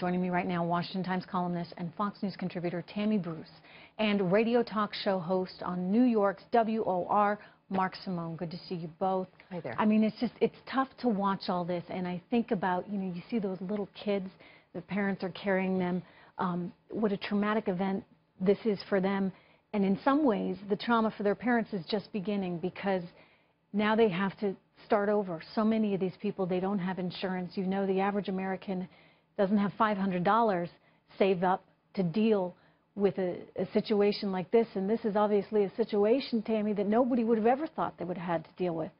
Joining me right now, Washington Times columnist and Fox News contributor Tammy Bruce, and radio talk show host on New York's WOR, Mark Simone. Good to see you both. Hi there. I mean, it's tough to watch all this, and I think about, you see those little kids, the parents are carrying them, what a traumatic event this is for them. And in some ways, the trauma for their parents is just beginning, because now they have to start over. So many of these people, they don't have insurance. You know, the average American doesn't have $500 saved up to deal with a situation like this. And this is obviously a situation, Tammy, that nobody would have ever thought they would have had to deal with.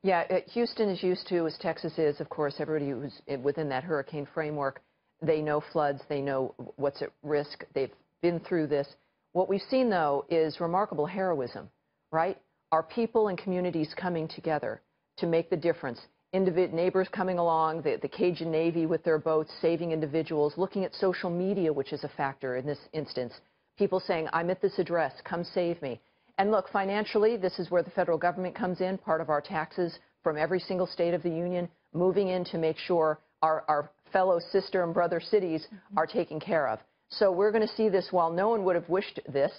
Yeah, Houston is used to, as Texas is, of course, everybody who's within that hurricane framework, they know floods, they know what's at risk, they've been through this. What we've seen, though, is remarkable heroism, right? Our people and communities coming together to make the difference. Neighbors coming along, the Cajun Navy with their boats, saving individuals, looking at social media, which is a factor in this instance. People saying, I'm at this address, come save me. And look, financially, this is where the federal government comes in, part of our taxes from every single state of the union, moving in to make sure our fellow sister and brother cities are taken care of. So we're going to see this. While no one would have wished this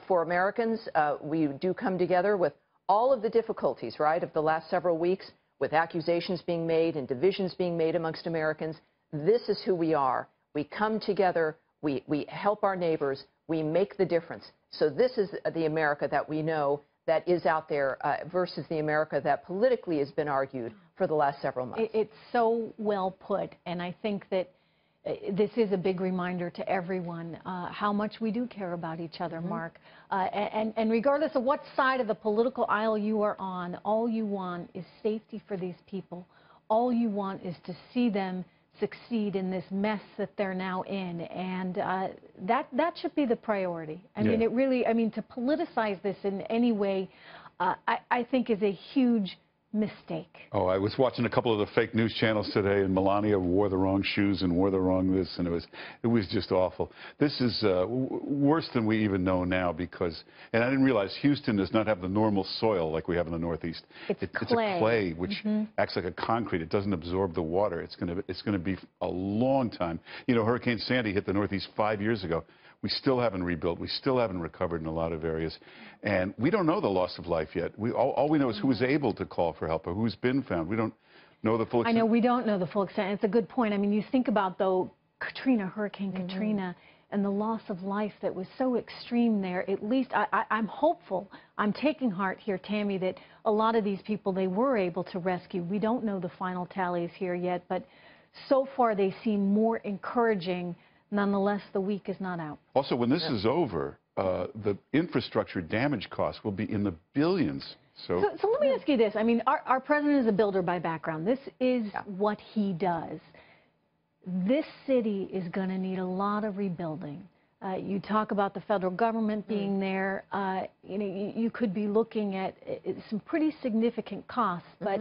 for Americans, we do come together with all of the difficulties, right, of the last several weeks, with accusations being made and divisions being made amongst Americans. This is who we are. We come together, we help our neighbors, we make the difference. So this is the America that we know that is out there versus the America that politically has been argued for the last several months. It's so well put, and I think that this is a big reminder to everyone how much we do care about each other, Mark. And regardless of what side of the political aisle you are on, all you want is safety for these people. All you want is to see them succeed in this mess that they're now in. And that should be the priority. I mean, it really, to politicize this in any way, I think is a huge mistake. Oh, I was watching a couple of the fake news channels today, and Melania wore the wrong shoes and wore the wrong this, and it was just awful. This is worse than we even know now, because, and I didn't realize Houston does not have the normal soil like we have in the Northeast. It's a clay which acts like a concrete. It doesn't absorb the water. It's going to be a long time. You know, Hurricane Sandy hit the Northeast 5 years ago. We still haven't rebuilt. We still haven't recovered in a lot of areas. And we don't know the loss of life yet. All we know is who was able to call for help or who's been found. We don't know the full extent. I know we don't know the full extent. It's a good point. I mean, you think about, though, Hurricane Katrina, and the loss of life that was so extreme there. At least I'm hopeful. I'm taking heart here, Tammy, that a lot of these people, they were able to rescue. We don't know the final tallies here yet, but so far they seem more encouraging. Nonetheless, the week is not out. Also, when this is over, the infrastructure damage costs will be in the billions. So let me ask you this. I mean, our president is a builder by background. This is what he does. This city is going to need a lot of rebuilding. You talk about the federal government being there. You could be looking at some pretty significant costs, but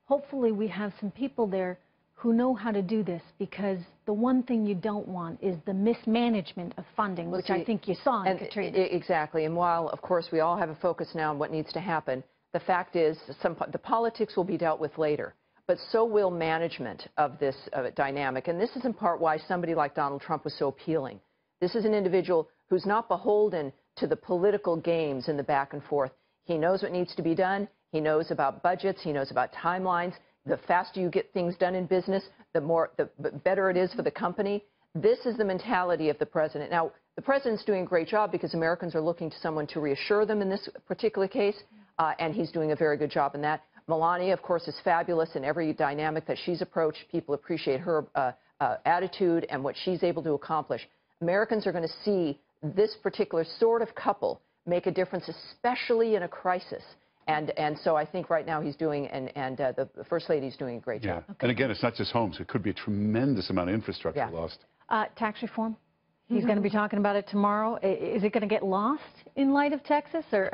hopefully we have some people there who know how to do this, because the one thing you don't want is the mismanagement of funding, which I think you saw in Katrina. Exactly. And while, of course, we all have a focus now on what needs to happen, the fact is the politics will be dealt with later, but so will management of this dynamic. And this is in part why somebody like Donald Trump was so appealing. This is an individual who's not beholden to the political games and the back and forth. He knows what needs to be done. He knows about budgets. He knows about timelines. The faster you get things done in business, the better it is for the company. This is the mentality of the president. Now, the president's doing a great job because Americans are looking to someone to reassure them in this particular case, and he's doing a very good job in that. Melania, of course, is fabulous in every dynamic that she's approached. People appreciate her attitude and what she's able to accomplish. Americans are going to see this particular sort of couple make a difference, especially in a crisis. And so I think right now he's doing, and the First Lady's doing a great job. And again, it's not just homes. It could be a tremendous amount of infrastructure lost. Tax reform. He's going to be talking about it tomorrow. Is it going to get lost in light of Texas, or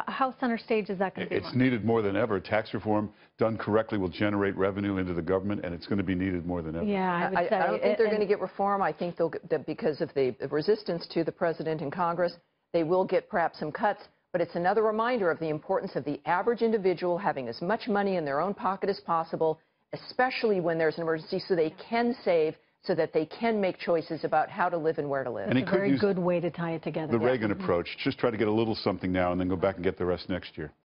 how center stage is that going to be? It's needed more than ever. Tax reform done correctly will generate revenue into the government, and it's going to be needed more than ever. Yeah, I would say. I don't think they're going to get reform. I think they'll get, because of the resistance to the president and Congress, they will get perhaps some cuts. But it's another reminder of the importance of the average individual having as much money in their own pocket as possible, especially when there's an emergency, so they can save, so that they can make choices about how to live and where to live. And It's a very good way to tie it together. the Reagan approach. Just try to get a little something now and then go back and get the rest next year.